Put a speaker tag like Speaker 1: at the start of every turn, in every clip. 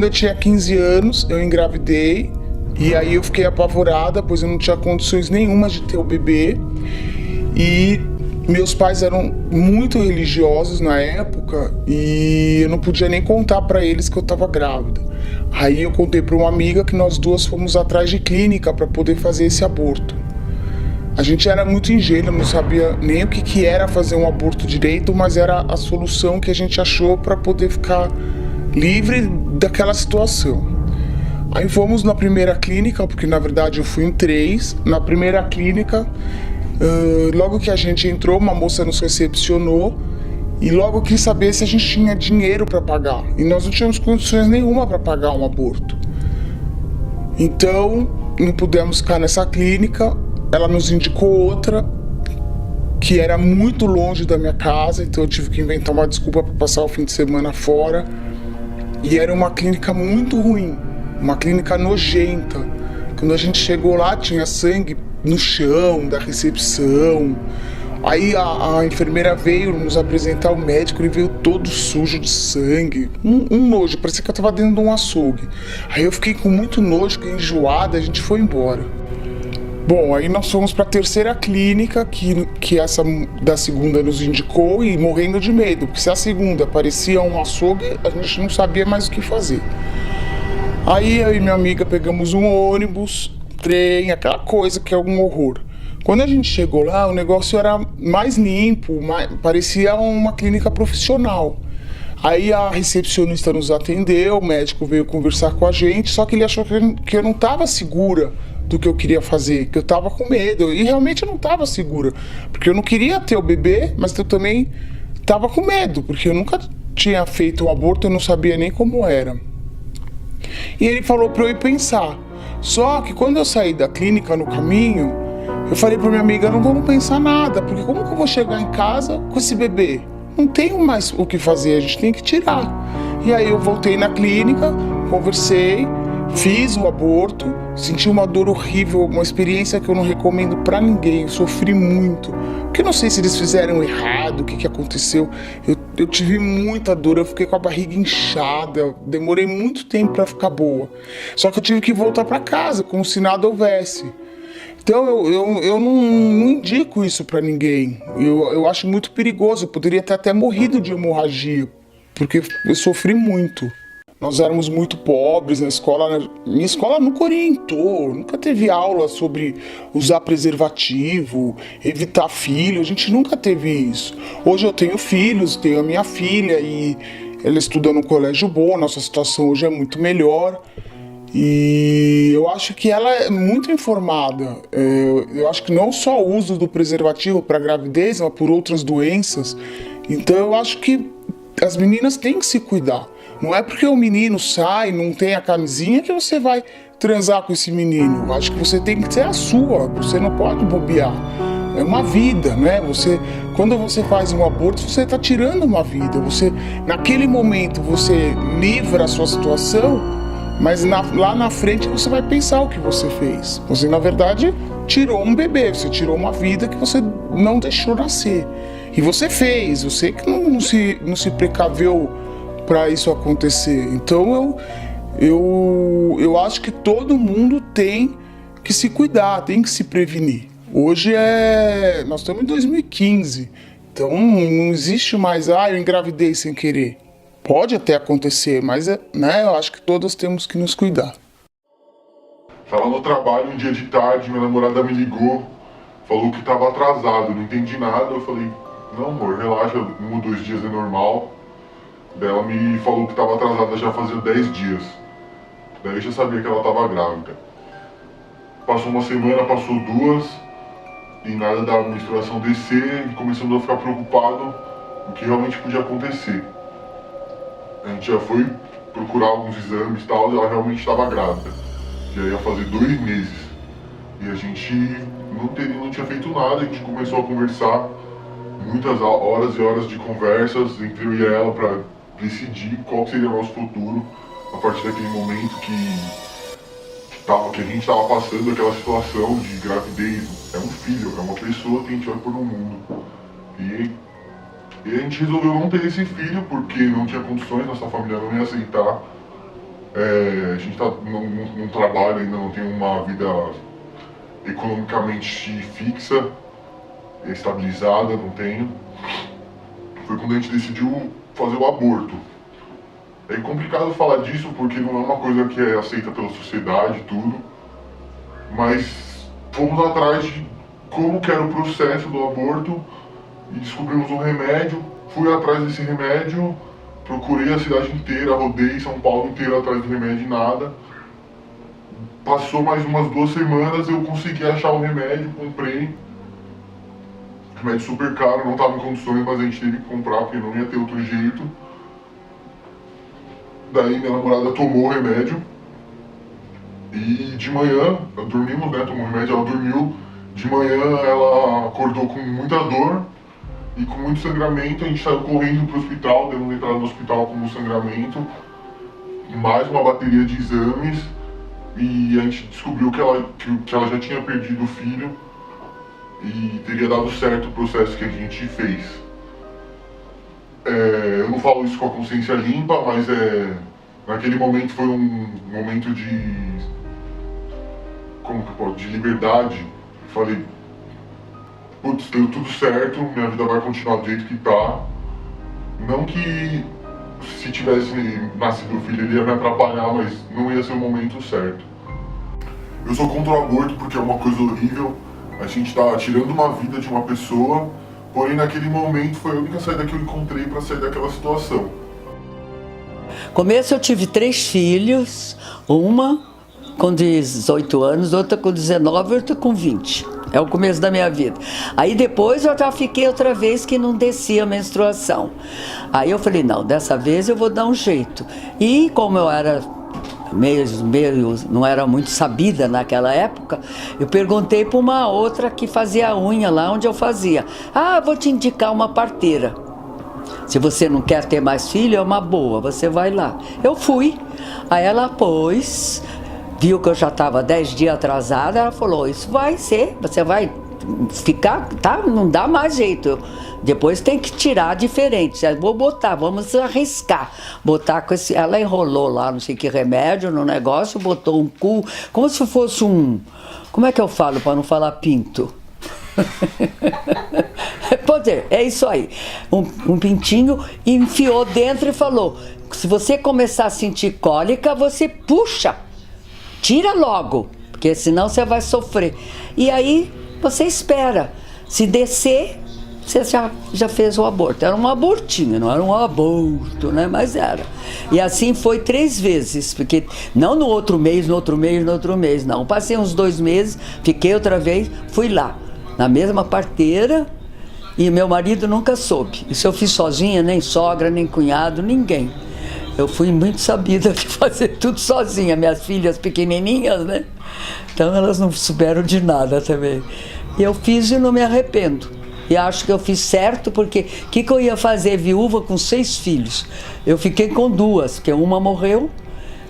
Speaker 1: quando eu tinha 15 anos, eu engravidei. E aí eu fiquei apavorada, pois eu não tinha condições nenhuma de ter o bebê. E meus pais eram muito religiosos na época e eu não podia nem contar para eles que eu estava grávida. Aí eu contei para uma amiga que nós duas fomos atrás de clínica para poder fazer esse aborto. A gente era muito ingênuo, não sabia nem o que era fazer um aborto direito, mas era a solução que a gente achou para poder ficar livre daquela situação. Aí fomos na primeira clínica, porque na verdade eu fui em 3. Na primeira clínica, logo que a gente entrou, uma moça nos recepcionou e logo quis saber se a gente tinha dinheiro para pagar. E nós não tínhamos condições nenhuma para pagar um aborto. Então, não pudemos ficar nessa clínica. Ela nos indicou outra, que era muito longe da minha casa, então eu tive que inventar uma desculpa para passar o fim de semana fora. E era uma clínica muito ruim. Uma clínica nojenta. Quando a gente chegou lá, tinha sangue no chão da recepção. Aí a enfermeira veio nos apresentar o médico, ele veio todo sujo de sangue. Um nojo, parecia que eu tava dentro de um açougue. Aí eu fiquei com muito nojo, fiquei enjoada, a gente foi embora. Bom, aí nós fomos para a terceira clínica, que essa da segunda nos indicou, e morrendo de medo, porque se a segunda parecia um açougue, a gente não sabia mais o que fazer. Aí eu e minha amiga pegamos um ônibus, trem, aquela coisa que é um horror. Quando a gente chegou lá, o negócio era mais limpo, parecia uma clínica profissional. Aí a recepcionista nos atendeu, o médico veio conversar com a gente, só que ele achou que eu não estava segura do que eu queria fazer, que eu estava com medo. E realmente eu não estava segura, porque eu não queria ter o bebê, mas eu também estava com medo, porque eu nunca tinha feito um aborto, eu não sabia nem como era. E ele falou para eu ir pensar. Só que quando eu saí da clínica no caminho, eu falei para minha amiga, não vamos pensar nada, porque como que eu vou chegar em casa com esse bebê? Não tenho mais o que fazer, a gente tem que tirar. E aí eu voltei na clínica, conversei, fiz o aborto, senti uma dor horrível, uma experiência que eu não recomendo pra ninguém, eu sofri muito. Porque eu não sei se eles fizeram errado, o que aconteceu. Eu tive muita dor, eu fiquei com a barriga inchada, demorei muito tempo pra ficar boa. Só que eu tive que voltar pra casa, como se nada houvesse. Então eu não indico isso pra ninguém. Eu acho muito perigoso, eu poderia ter até morrido de hemorragia, porque eu sofri muito. Nós éramos muito pobres na escola, minha escola nunca orientou, nunca teve aula sobre usar preservativo, evitar filho, a gente nunca teve isso. Hoje eu tenho filhos, tenho a minha filha e ela estuda num colégio bom, nossa situação hoje é muito melhor. E eu acho que ela é muito informada. Eu acho que não só o uso do preservativo para gravidez, mas por outras doenças. Então eu acho que as meninas têm que se cuidar. Não é porque o menino sai e não tem a camisinha que você vai transar com esse menino. Eu acho que você tem que ter a sua, você não pode bobear. É uma vida, né? Quando você faz um aborto, você está tirando uma vida. Naquele momento, você livra a sua situação, mas lá na frente você vai pensar o que você fez. Você, na verdade, tirou um bebê, você tirou uma vida que você não deixou nascer. E você fez, você que não se precaveu para isso acontecer. Então eu acho que todo mundo tem que se cuidar, tem que se prevenir. Hoje nós estamos em 2015, então não existe mais, eu engravidei sem querer. Pode até acontecer, mas né, eu acho que todos temos que nos cuidar.
Speaker 2: Tava no trabalho um dia de tarde, minha namorada me ligou, falou que estava atrasado, não entendi nada. Eu falei, não amor, relaxa, 1 ou 2 dias é normal. Daí ela me falou que estava atrasada já fazia 10 dias. Daí eu já sabia que ela estava grávida. Passou uma semana, passou 2, e nada da menstruação descer, e começando a ficar preocupado o que realmente podia acontecer. A gente já foi procurar alguns exames e tal, e ela realmente estava grávida. Já ia fazer 2 meses. E a gente não tinha feito nada, a gente começou a conversar, muitas horas e horas de conversas entre eu e ela para decidir qual seria o nosso futuro a partir daquele momento que a gente estava passando aquela situação de gravidez. É um filho, é uma pessoa que a gente vai pôr no mundo. E a gente resolveu não ter esse filho porque não tinha condições, nossa família não ia aceitar. A gente não trabalha, ainda não tem uma vida economicamente fixa, estabilizada, não tenho. Foi quando a gente decidiu fazer o aborto. É complicado falar disso porque não é uma coisa que é aceita pela sociedade e tudo, mas fomos atrás de como que era o processo do aborto e descobrimos um remédio. Fui atrás desse remédio, procurei a cidade inteira, rodei São Paulo inteiro atrás do remédio e nada. Passou mais umas 2 semanas, eu consegui achar o remédio, comprei. Remédio super caro, não estava em condições, mas a gente teve que comprar porque não ia ter outro jeito. Daí minha namorada tomou o remédio e de manhã, dormimos, né, tomou o remédio, ela dormiu. De manhã ela acordou com muita dor e com muito sangramento. A gente saiu correndo pro hospital, demos entrada no hospital com um sangramento, mais uma bateria de exames, e a gente descobriu que ela já tinha perdido o filho e teria dado certo o processo que a gente fez. Eu não falo isso com a consciência limpa, mas naquele momento foi um momento de liberdade. Falei, putz, deu tudo certo, minha vida vai continuar do jeito que tá. Não que se tivesse nascido o filho ele ia me atrapalhar, mas não ia ser o momento certo. Eu sou contra o aborto porque é uma coisa horrível. A gente tá tirando uma vida de uma pessoa, porém naquele momento foi a única saída que eu encontrei para sair daquela situação.
Speaker 3: Começo eu tive 3 filhos, uma com 18 anos, outra com 19, outra com 20. É o começo da minha vida. Aí depois eu já fiquei outra vez que não descia a menstruação. Aí eu falei, não, dessa vez eu vou dar um jeito. E como eu era meio não era muito sabida naquela época, eu perguntei para uma outra que fazia a unha lá onde eu fazia. Vou te indicar uma parteira. Se você não quer ter mais filho, é uma boa, você vai lá. Eu fui. Aí ela pôs, viu que eu já estava 10 dias atrasada, ela falou, isso vai ser, você vai ficar, tá? Não dá mais jeito. Depois tem que tirar diferente. Vou botar, vamos arriscar. Botar com esse. Ela enrolou lá, não sei que remédio no negócio, botou um cu, como se fosse um. Como é que eu falo para não falar pinto? Pode ser, é isso aí. Um pintinho, e enfiou dentro e falou: se você começar a sentir cólica, você puxa, tira logo, porque senão você vai sofrer. E aí você espera. Se descer, você já fez o aborto. Era um abortinho, não era um aborto, né? Mas era. E assim foi 3 vezes, porque não no outro mês, no outro mês, não. Passei uns 2 meses, fiquei outra vez, fui lá, na mesma parteira, e meu marido nunca soube. Isso eu fiz sozinha, nem sogra, nem cunhado, ninguém. Eu fui muito sabida de fazer tudo sozinha, minhas filhas pequenininhas, né? Então elas não souberam de nada também. E eu fiz e não me arrependo. E acho que eu fiz certo, porque o que eu ia fazer viúva com 6 filhos? Eu fiquei com 2, porque uma morreu,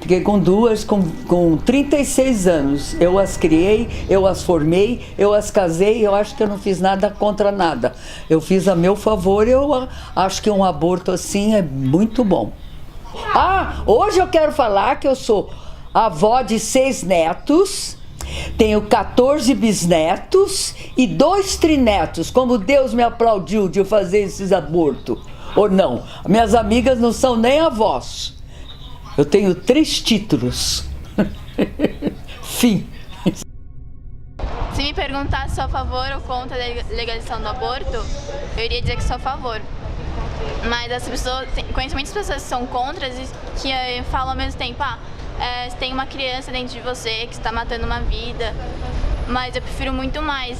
Speaker 3: fiquei com 2 com 36 anos. Eu as criei, eu as formei, eu as casei, eu acho que eu não fiz nada contra nada. Eu fiz a meu favor e eu acho que um aborto assim é muito bom. Hoje eu quero falar que eu sou avó de 6 netos, tenho 14 bisnetos e 2 trinetos. Como Deus me aplaudiu de eu fazer esses abortos. Ou não, minhas amigas não são nem avós. Eu tenho 3 títulos. Fim.
Speaker 4: Se me perguntar se sou a favor ou contra a legalização do aborto, eu iria dizer que sou a favor. Mas as pessoas, conheço muitas pessoas que são contra e que falam ao mesmo tempo, você tem uma criança dentro de você que está matando uma vida. Mas eu prefiro muito mais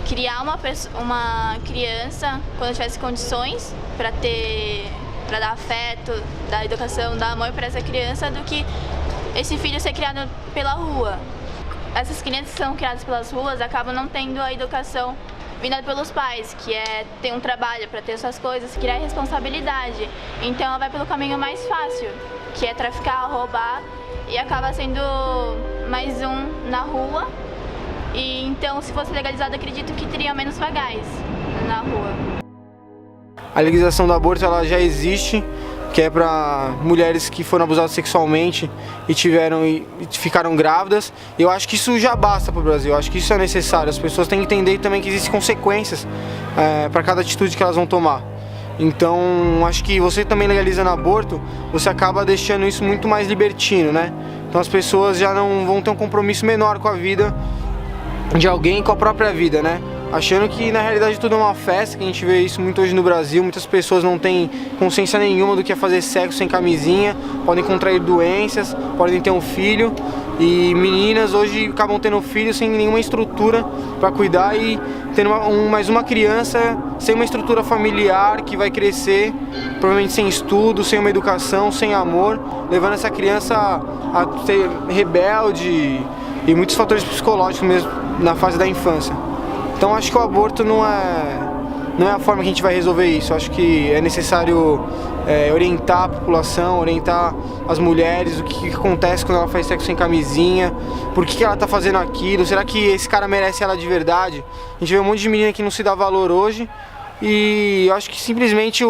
Speaker 4: criar uma criança quando eu tivesse condições para dar afeto, dar educação, dar amor para essa criança, do que esse filho ser criado pela rua. Essas crianças que são criadas pelas ruas acabam não tendo a educação vinda pelos pais, que é ter um trabalho para ter suas coisas, criar responsabilidade. Então ela vai pelo caminho mais fácil, que é traficar, roubar, e acaba sendo mais um na rua. E então, se fosse legalizado, acredito que teria menos vagais na rua.
Speaker 5: A legalização do aborto ela já existe que é para mulheres que foram abusadas sexualmente e ficaram grávidas. Eu acho que isso já basta para o Brasil, eu acho que isso é necessário. As pessoas têm que entender também que existem consequências para cada atitude que elas vão tomar. Então, acho que você também legalizando aborto, você acaba deixando isso muito mais libertino, né? Então as pessoas já não vão ter um compromisso menor com a vida de alguém, com a própria vida, né? Achando que na realidade tudo é uma festa, que a gente vê isso muito hoje no Brasil. Muitas pessoas não têm consciência nenhuma do que é fazer sexo sem camisinha, podem contrair doenças, podem ter um filho. E meninas hoje acabam tendo filho sem nenhuma estrutura para cuidar e tendo mais uma criança sem uma estrutura familiar que vai crescer, provavelmente sem estudo, sem uma educação, sem amor, levando essa criança a ser rebelde e muitos fatores psicológicos mesmo na fase da infância. Então acho que o aborto não é a forma que a gente vai resolver isso. Acho que é necessário orientar a população, orientar as mulheres, o que acontece quando ela faz sexo sem camisinha, por que ela está fazendo aquilo, será que esse cara merece ela de verdade? A gente vê um monte de menina que não se dá valor hoje e eu acho que simplesmente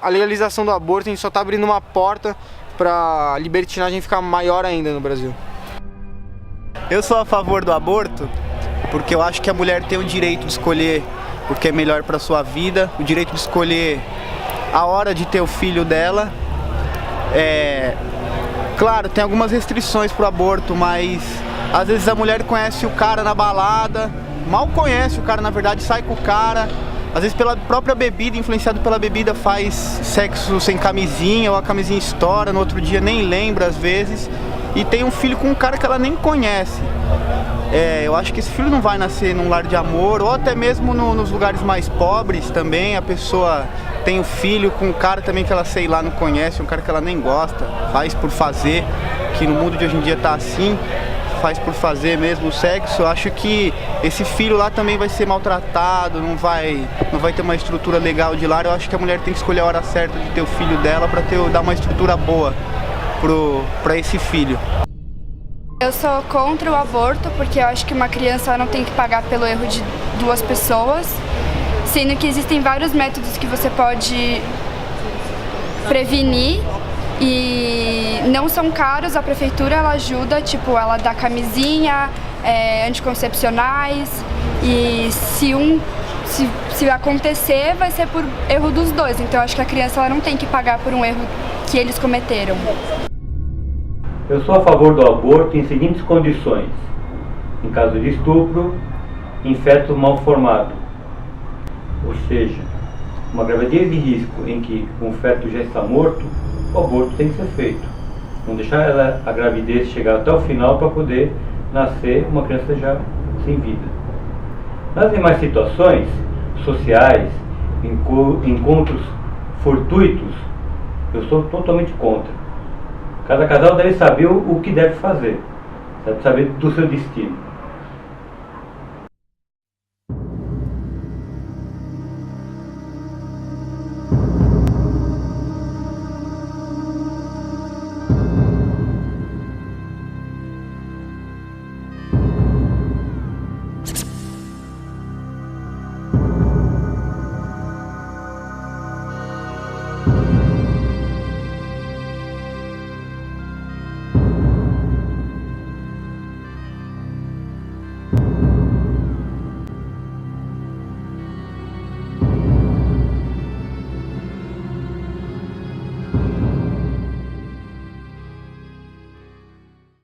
Speaker 5: a legalização do aborto, a gente só está abrindo uma porta para a libertinagem ficar maior ainda no Brasil.
Speaker 6: Eu sou a favor do aborto porque eu acho que a mulher tem o direito de escolher o que é melhor para sua vida, o direito de escolher a hora de ter o filho dela. Claro, tem algumas restrições pro aborto, mas às vezes a mulher conhece o cara na balada, mal conhece o cara, na verdade, sai com o cara, às vezes pela própria bebida, influenciado pela bebida, faz sexo sem camisinha, ou a camisinha estoura, no outro dia nem lembra às vezes, e tem um filho com um cara que ela nem conhece. Eu acho que esse filho não vai nascer num lar de amor, ou até mesmo nos lugares mais pobres também, a pessoa tem um filho com um cara também que ela, sei lá, não conhece, um cara que ela nem gosta, faz por fazer, que no mundo de hoje em dia tá assim, faz por fazer mesmo o sexo. Eu acho que esse filho lá também vai ser maltratado, não vai ter uma estrutura legal de lar. Eu acho que a mulher tem que escolher a hora certa de ter o filho dela para dar uma estrutura boa para esse filho.
Speaker 7: Eu sou contra o aborto porque eu acho que uma criança não tem que pagar pelo erro de duas pessoas, sendo que existem vários métodos que você pode prevenir e não são caros. A prefeitura ela ajuda, tipo, ela dá camisinha, anticoncepcionais, e se acontecer vai ser por erro dos dois, então eu acho que a criança ela não tem que pagar por um erro que eles cometeram.
Speaker 8: Eu sou a favor do aborto em seguintes condições: em caso de estupro, em feto mal formado, ou seja, uma gravidez de risco em que um feto já está morto, o aborto tem que ser feito. Não deixar a gravidez chegar até o final para poder nascer uma criança já sem vida. Nas demais situações sociais, encontros fortuitos, eu sou totalmente contra. Cada casal deve saber o que deve fazer, deve saber do seu destino.